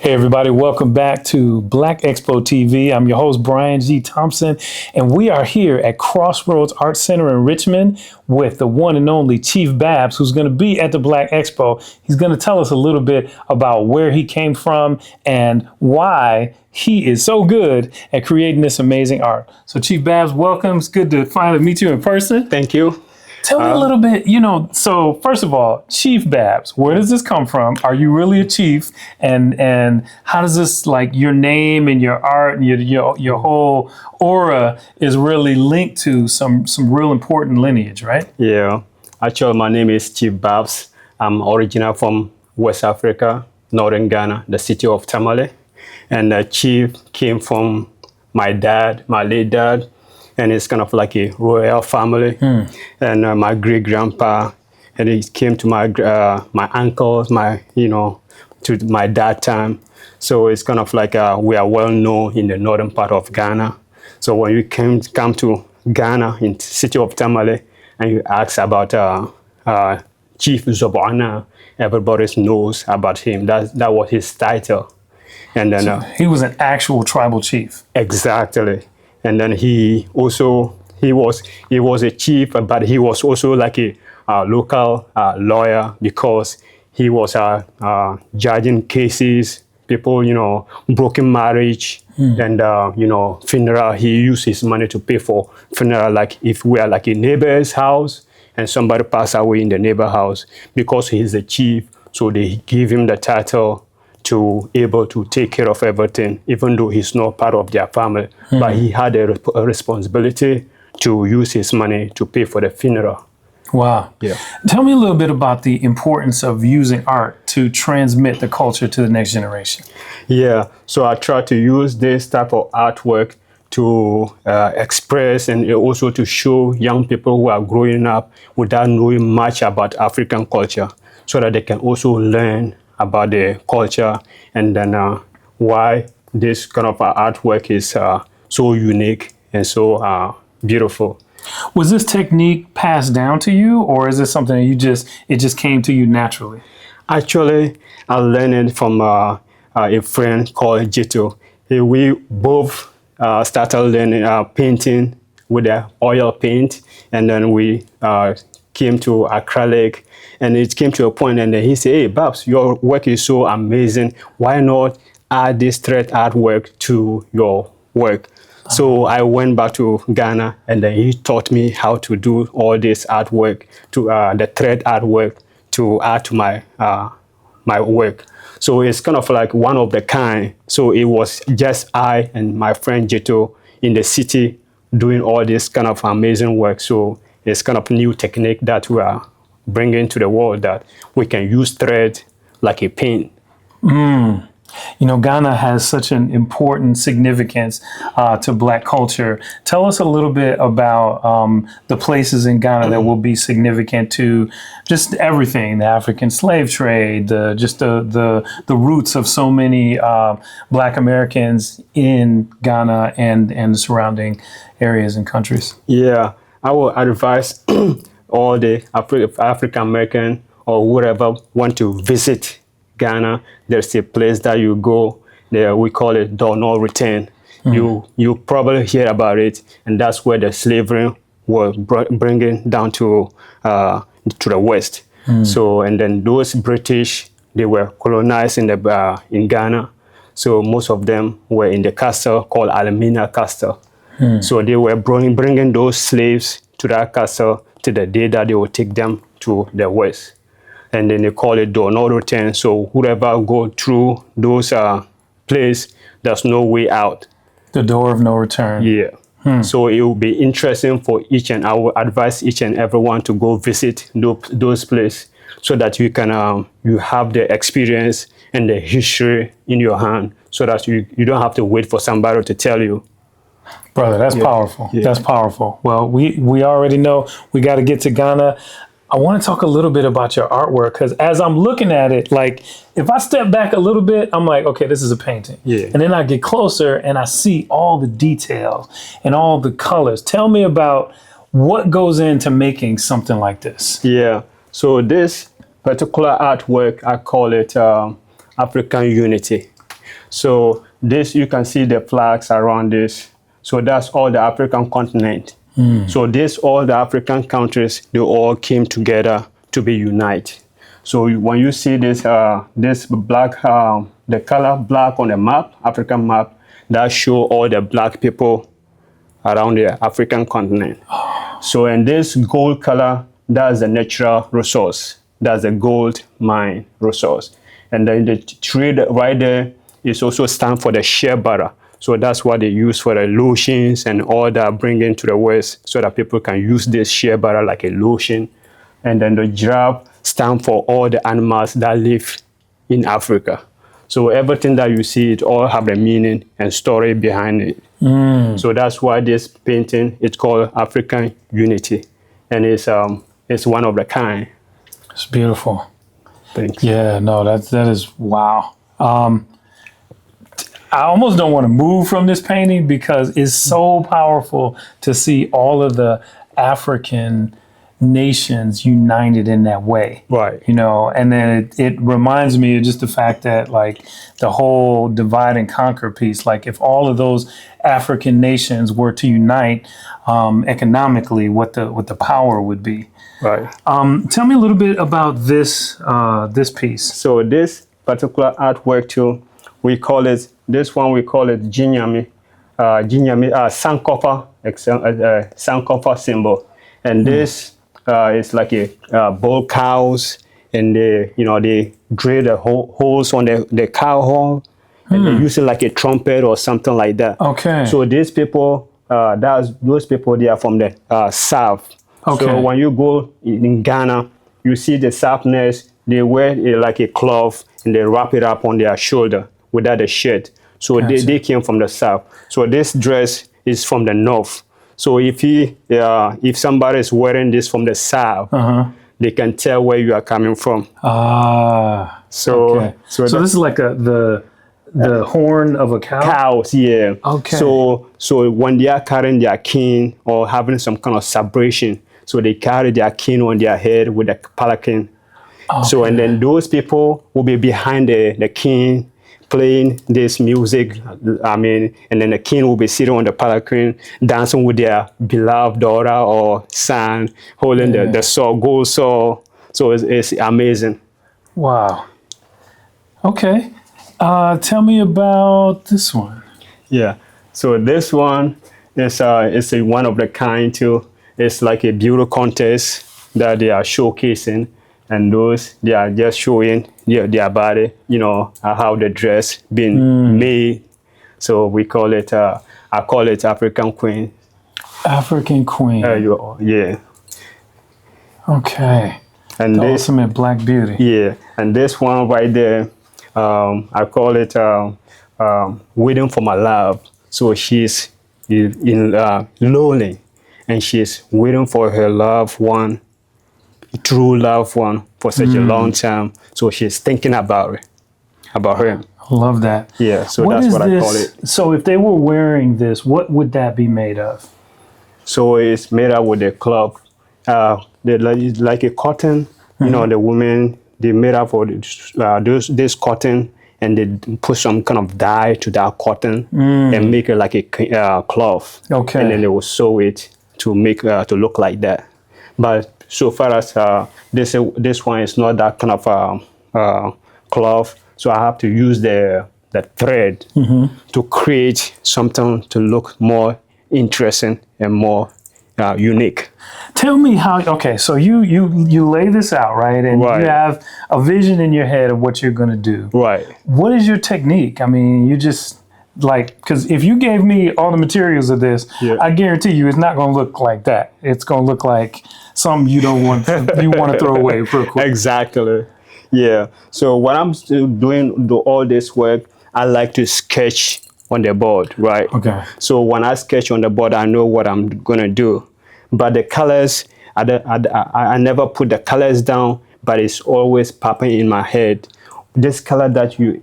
Hey everybody, welcome back to Black Expo TV. I'm your host, Brian G. Thompson, and we are here at Crossroads Art Center in Richmond with the one and only Cheif Babs, who's going to be at the Black Expo. He's going to tell us a little bit about where he came from and why he is so good at creating this amazing art. So Cheif Babs, welcome. It's good to finally meet you in person. Thank you. Tell me a little bit, so first of all, Cheif Babs, where does this come from? Are you really a chief? And how does this, like, your name and your art and your whole aura is really linked to some real important lineage, right? Yeah. Actually, my name is Cheif Babs. I'm original from West Africa, northern Ghana, the city of Tamale. And Cheif came from my dad, my late dad. And it's kind of like a royal family. And my great grandpa, and it came to my uncles, to my dad time. So it's kind of like we are well known in the northern part of Ghana. So when you come to Ghana in the city of Tamale, and you ask about Cheif Zobana, everybody knows about him. That was his title. And then so he was an actual tribal chief. Exactly. And then he was a chief, but he was also like a local lawyer, because he was judging cases, people, broken marriage, and funeral. He used his money to pay for funeral, like if we are like a neighbor's house and somebody passed away in the neighbor house, because he's a chief, so they give him the title to able to take care of everything, even though he's not part of their family. But he had a responsibility to use his money to pay for the funeral. Wow. Yeah. Tell me a little bit about the importance of using art to transmit the culture to the next generation. Yeah, so I try to use this type of artwork to express and also to show young people who are growing up without knowing much about African culture, so that they can also learn about the culture, and then why this kind of artwork is so unique and so beautiful. Was this technique passed down to you, or is this something that it just came to you naturally? Actually, I learned it from a friend called Jito. We both started learning painting with the oil paint, and then we came to acrylic. And it came to a point, and then he said, "Hey, Babs, your work is so amazing. Why not add this thread artwork to your work?" So I went back to Ghana, and then he taught me how to do all this artwork, to the thread artwork, to add to my my work. So it's kind of like one of the kind. So it was just I and my friend Jito in the city doing all this kind of amazing work. So it's kind of new technique that we are bringing to the world, that we can use thread like a paint. Ghana has such an important significance to Black culture. Tell us a little bit about the places in Ghana that will be significant to just everything, the African slave trade, the roots of so many Black Americans in Ghana and the surrounding areas and countries. Yeah, I will advise all the African American or whoever want to visit Ghana. There's a place that you go there, we call it Door No Return. You probably hear about it, and that's where the slavery was bringing down to the West. So, and then those British, they were colonized in Ghana. So most of them were in the castle called Alamina Castle. So they were bringing those slaves to that castle to the day that they will take them to the West. And then they call it Door No Return. So whoever go through those places, there's no way out. The door of no return. Yeah. So it will be interesting for I will advise each and everyone to go visit those places, so that you can you have the experience and the history in your hand, so that you don't have to wait for somebody to tell you. Brother, that's powerful. Yeah. That's powerful. Well, we already know we got to get to Ghana. I want to talk a little bit about your artwork, because as I'm looking at it, like, if I step back a little bit, I'm like, okay, this is a painting. Yeah. And then I get closer and I see all the details and all the colors. Tell me about what goes into making something like this. Yeah. So this particular artwork, I call it African Unity. So this, you can see the flags around this. So that's all the African continent. So this, all the African countries, they all came together to be united. So when you see this, this black, the color black on the map, African map, that show all the black people around the African continent. So in this gold color, that's the natural resource. That's the gold mine resource. And then the tree right there is also stand for the shea butter. So that's what they use for the lotions and all that, bring into the West so that people can use this shea butter like a lotion. And then the giraffe stand for all the animals that live in Africa. So everything that you see, it all have a meaning and story behind it. So that's why this painting is called African Unity, and it's one of a kind. It's beautiful. Thanks. Yeah, no, that is wow. I almost don't want to move from this painting because it's so powerful to see all of the African nations united in that way. Right. You know, and then it reminds me of just the fact that like the whole divide and conquer piece, like if all of those African nations were to unite economically, what the power would be. Right. Tell me a little bit about this piece. So this particular artwork too, we call it Jinyami, Sankofa symbol, and this is like a bull cows, and they drill the holes on the cow horn, and they use it like a trumpet or something like that. Okay. So these people, those people, they are from the south. Okay. So when you go in Ghana, you see the Southerners, they wear like a cloth and they wrap it up on their shoulder without a shirt. So Gotcha. they came from the south. So this dress is from the north. So if somebody is wearing this from the south, they can tell where you are coming from. So okay. So this is like the horn of a cow? Cows, yeah. Okay. So when they are carrying their king or having some kind of celebration, so they carry their king on their head with a palanquin. Okay. So and then those people will be behind the king playing this music. And then the king will be sitting on the palanquin, dancing with their beloved daughter or son, holding the sword, gold sword. So it's amazing. Wow. Okay. Tell me about this one. Yeah. So this one is a one of the kind too. It's like a beauty contest that they are showcasing, and those they are just showing their body, how the dress been made. So we call it I call it African Queen. African Queen. Yeah. Okay. And the ultimate black beauty. Yeah. And this one right there, I call it Waiting for My Love. So she's lonely, and she's waiting for her loved one, true loved one, for such a long time. So she's thinking about her. I love that. Yeah, so that's what I call it. So if they were wearing this, what would that be made of? So it's made up with a cloth. Like a cotton. The women, they made up for this cotton, and they put some kind of dye to that cotton and make it like a cloth. Okay. And then they will sew it to make to look like that. But so far as this one is not that kind of cloth, so I have to use the thread to create something to look more interesting and more unique. Tell me how. Okay, so you lay this out, right, and you have a vision in your head of what you're going to do. Right. What is your technique? I mean, you just because if you gave me all the materials of this, I guarantee you it's not going to look like that. It's going to look like something you don't want you want to throw away real quick. Exactly. Yeah. So when I'm still doing all this work, I like to sketch on the board, right? Okay. So when I sketch on the board, I know what I'm gonna do. But the colors, I never put the colors down, but it's always popping in my head. This color that you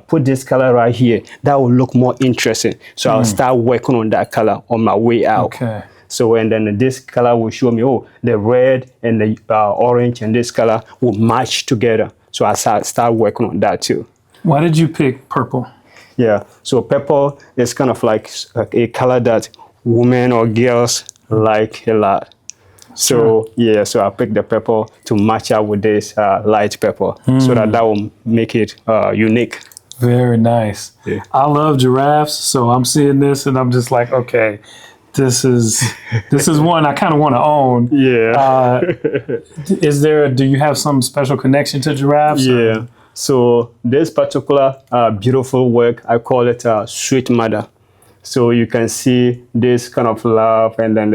put this color right here, that will look more interesting. So I'll start working on that color on my way out. Okay. So and then this color will show me, the red and the orange and this color will match together. So I start working on that too. Why did you pick purple? Yeah. So purple is kind of like a color that women or girls like a lot. So yeah, so I picked the purple to match up with this light purple, so that will make it unique. Very nice. Yeah. I love giraffes, so I'm seeing this and I'm just like, okay, this is one I kind of want to own. Yeah. Do you have some special connection to giraffes? Yeah. So this particular beautiful work, I call it Sweet Mother. So you can see this kind of love, and then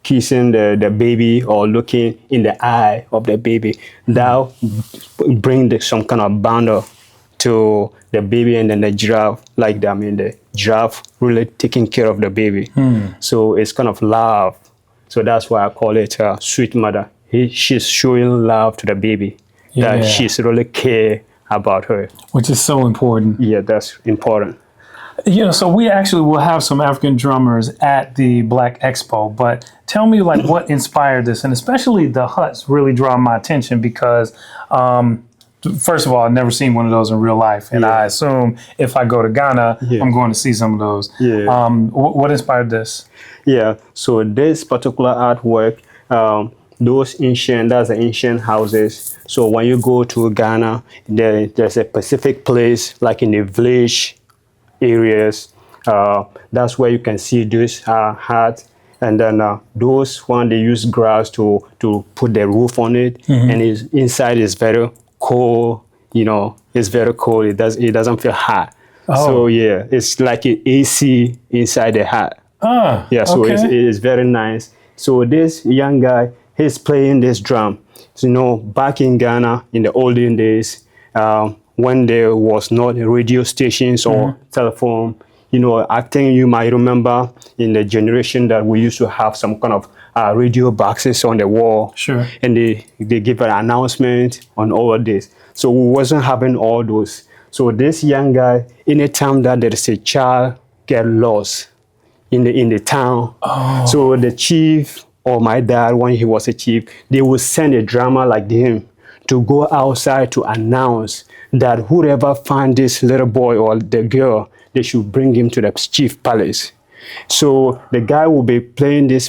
kissing the baby or looking in the eye of the baby. That bring some kind of bond to the baby, and then the giraffe, like that. I mean, the giraffe really taking care of the baby. So it's kind of love. So that's why I call it Sweet Mother. She's showing love to the baby. Yeah. That she's really care about her. Which is so important. Yeah, that's important. So we actually will have some African drummers at the Black Expo, but tell me like what inspired this, and especially the huts really draw my attention because first of all, I've never seen one of those in real life, and I assume if I go to Ghana, I'm going to see some of those. Yeah. What inspired this? Yeah, so this particular artwork, that's the ancient houses. So when you go to Ghana, there's a specific place, like in the village areas, that's where you can see those huts. And then those one, they use grass to put the roof on it, and inside is very cold. It's very cold. It doesn't feel hot. So yeah, it's like an AC inside the hut. Yeah, so okay. it's very nice. So this young guy, he's playing this drum. So, back in Ghana in the olden days, when there was not radio stations or telephone, I think you might remember in the generation that we used to have some kind of radio boxes on the wall. Sure. And they give an announcement on all of this. So we wasn't having all those. So this young guy, anytime that there is a child get lost in the town, so the chief or my dad, when he was a chief, they would send a drummer like him to go outside to announce that whoever find this little boy or the girl, they should bring him to the chief palace. So the guy will be playing this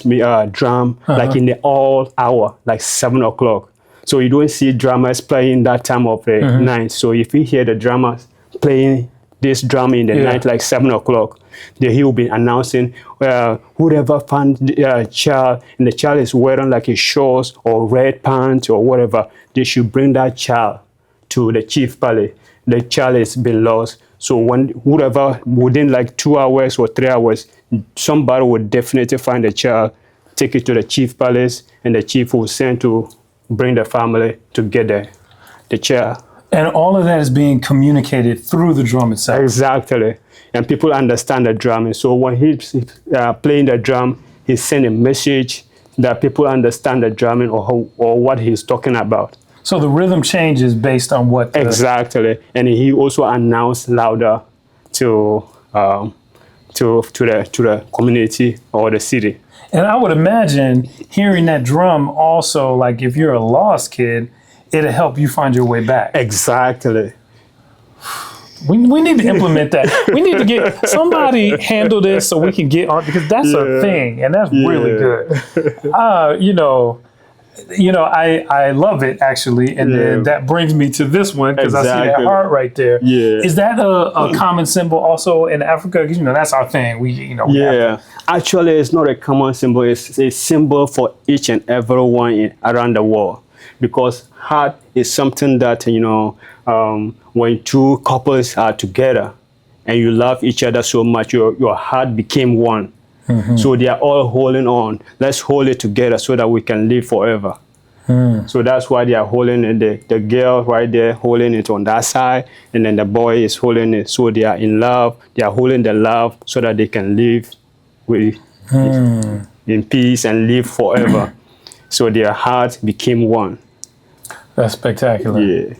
drum like in the all hour, like 7 o'clock. So you don't see drummers playing that time of the night. So if you hear the drummers playing this drum in the night, like 7 o'clock, then he will be announcing whoever found the child, and the child is wearing like a shorts or red pants or whatever, they should bring that child to the chief palace. The child has been lost. So whoever, within like 2 hours or 3 hours, somebody would definitely find the child, take it to the chief palace, and the chief will send to bring the family to get the child. And all of that is being communicated through the drum itself. Exactly. And people understand the drumming. So when he's playing the drum, he's sending a message that people understand the drumming or what he's talking about. So the rhythm changes based on what... Exactly. And he also announced louder to the community or the city. And I would imagine hearing that drum also, like if you're a lost kid, it'll help you find your way back. Exactly. We need to implement that. We need to get somebody handle this so we can get on, because that's a thing, and that's really good. I love it actually, and then that brings me to this one because I see that heart right there. Yeah. Is that a common symbol also in Africa? Because that's our thing. Actually, it's not a common symbol. It's a symbol for each and everyone around the world, because heart is something that when two couples are together and you love each other so much, your heart became one. So they are all holding on. Let's hold it together so that we can live forever. So that's why they are holding it. The girl right there holding it on that side, and then the boy is holding it. So they are in love. They are holding the love so that they can live in peace and live forever. So their hearts became one. That's spectacular. Yeah.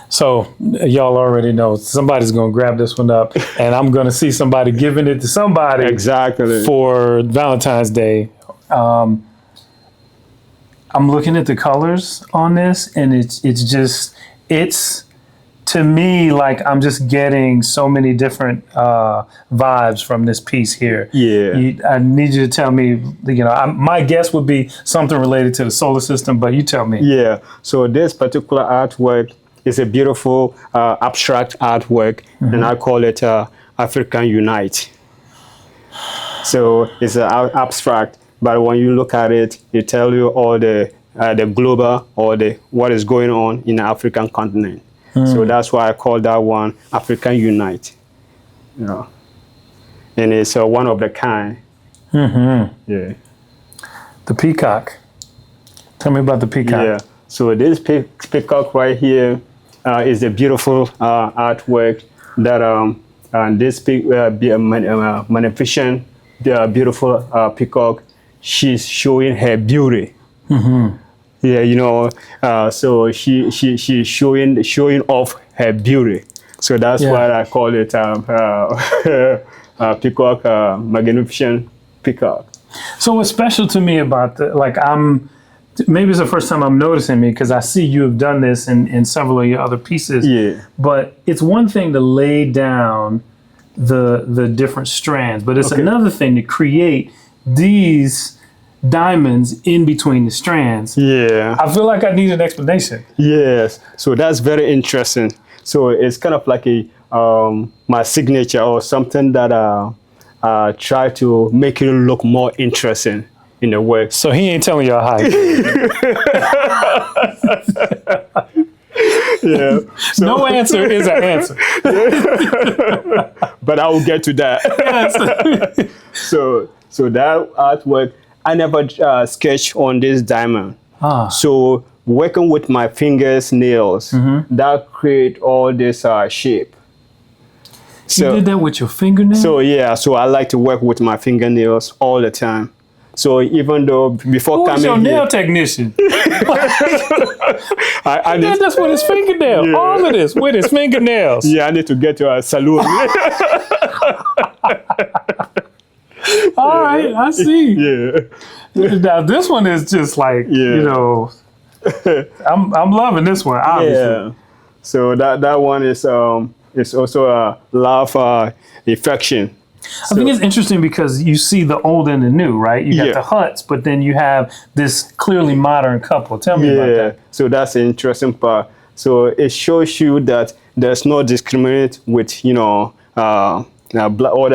So y'all already know somebody's going to grab this one up, and I'm going to see somebody giving it to somebody for Valentine's Day. I'm looking at the colors on this, and it's to me, like I'm just getting so many different vibes from this piece here. Yeah. I need you to tell me. My guess would be something related to the solar system, but you tell me. Yeah. So this particular artwork is a beautiful abstract artwork, and I call it African Unite. So it's abstract, but when you look at it, it tells you all the global or the what is going on in the African continent. So that's why I call that one African Unite. You know, and it's one of the kind. Yeah. The peacock. Tell me about the peacock. Yeah. So this peacock right here is a beautiful artwork that this magnificent, beautiful peacock. She's showing her beauty. Yeah, you know, so she's showing off her beauty. So that's why I call it peacock, magnificent peacock. So what's special to me about maybe it's the first time I'm noticing me because I see you have done this in several of your other pieces. Yeah. But it's one thing to lay down the different strands, but it's another thing to create these diamonds in between the strands. Yeah. I feel like I need an explanation. Yes. So that's very interesting. So it's kind of like a my signature or something that try to make it look more interesting in the work. So he ain't telling y'all how. Yeah. So, no answer is an answer. But I will get to that. Yes. So that artwork, I never sketch on this diamond. So working with my fingers, nails, that create all this shape. So, you did that with your fingernails? So yeah, so I like to work with my fingernails all the time. So even though before Who's coming your here, nail technician? I did this with his fingernails. Yeah. All of this with his fingernails. Yeah, I need to get to a salon. All right, I see. Yeah. Now this one is just like I'm loving this one. Obviously. Yeah. So that one is also a love affection. I think it's interesting because you see the old and the new, right? You got the Huts, but then you have this clearly modern couple. Tell me about that. So that's the interesting part. So it shows you that there's no discriminate with whether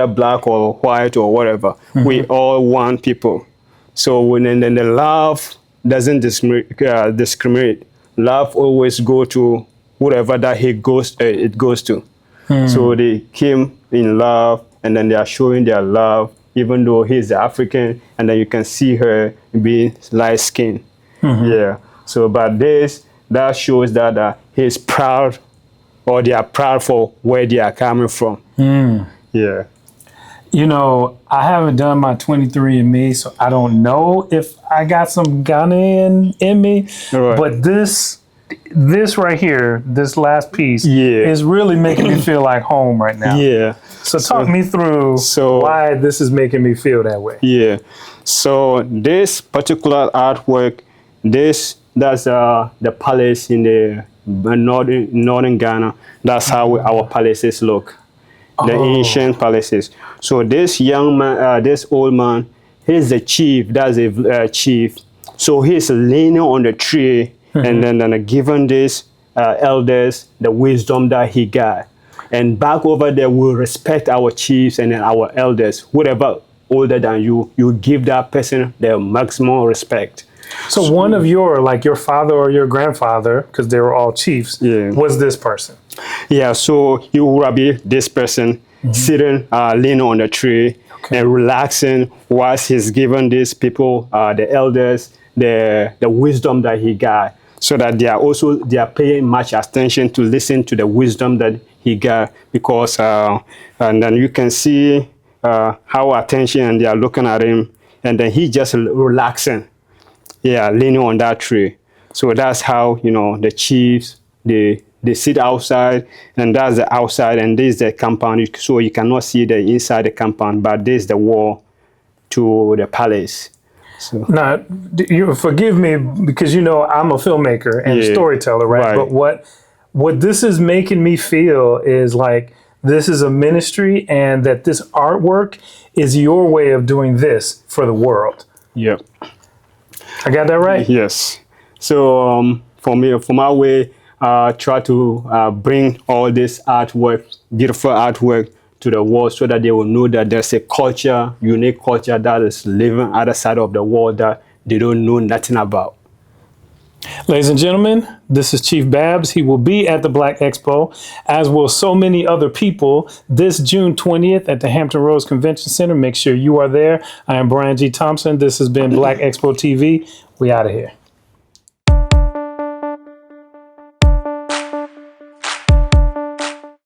black or white or whatever. We all one people. So when then the love doesn't discriminate. Love always go to whatever that it goes to. So they came in love, and then they are showing their love, even though he's African, and then you can see her being light skinned. Yeah. So, but that shows that he's proud, or they are proud for where they are coming from. Yeah. You know, I haven't done my 23andMe, so I don't know if I got some Ghanaian in me. Right. But this right here, this last piece, is really making me feel like home right now. Yeah. So talk me through why this is making me feel that way. Yeah. So this particular artwork, that's the palace in the northern Ghana. That's how our palaces look. The ancient palaces. So this young man, this old man, he's the chief. That's a chief. So he's leaning on the tree, and then giving these elders the wisdom that he got. And back over there, we respect our chiefs and then our elders. Whatever older than you, you give that person the maximum respect. So one of your father or your grandfather, because they were all chiefs, was this person. Yeah, so you will be this person sitting, leaning on the tree and relaxing whilst he's giving these people, the elders, the wisdom that he got, so that they are paying much attention to listen to the wisdom that he got, because and then you can see how attention, and they are looking at him, and then he just relaxing, leaning on that tree. So that's how the chiefs, they sit outside, and that's the outside, and this is the compound. So you cannot see the inside the compound, but this is the wall to the palace. So. Now, you forgive me because I'm a filmmaker and storyteller, right? But what this is making me feel is like this is a ministry and that this artwork is your way of doing this for the world. Yeah. I got that right? Yes. So for me, for my way, try to bring all this artwork, beautiful artwork, to the world so that they will know that there's a culture, unique culture that is living other side of the world that they don't know nothing about. Ladies and gentlemen, this is Cheif Babs. He will be at the Black Expo, as will so many other people, this June 20th at the Hampton Roads Convention Center. Make sure you are there. I am Brian G. Thompson. This has been Black Expo TV. We out of here.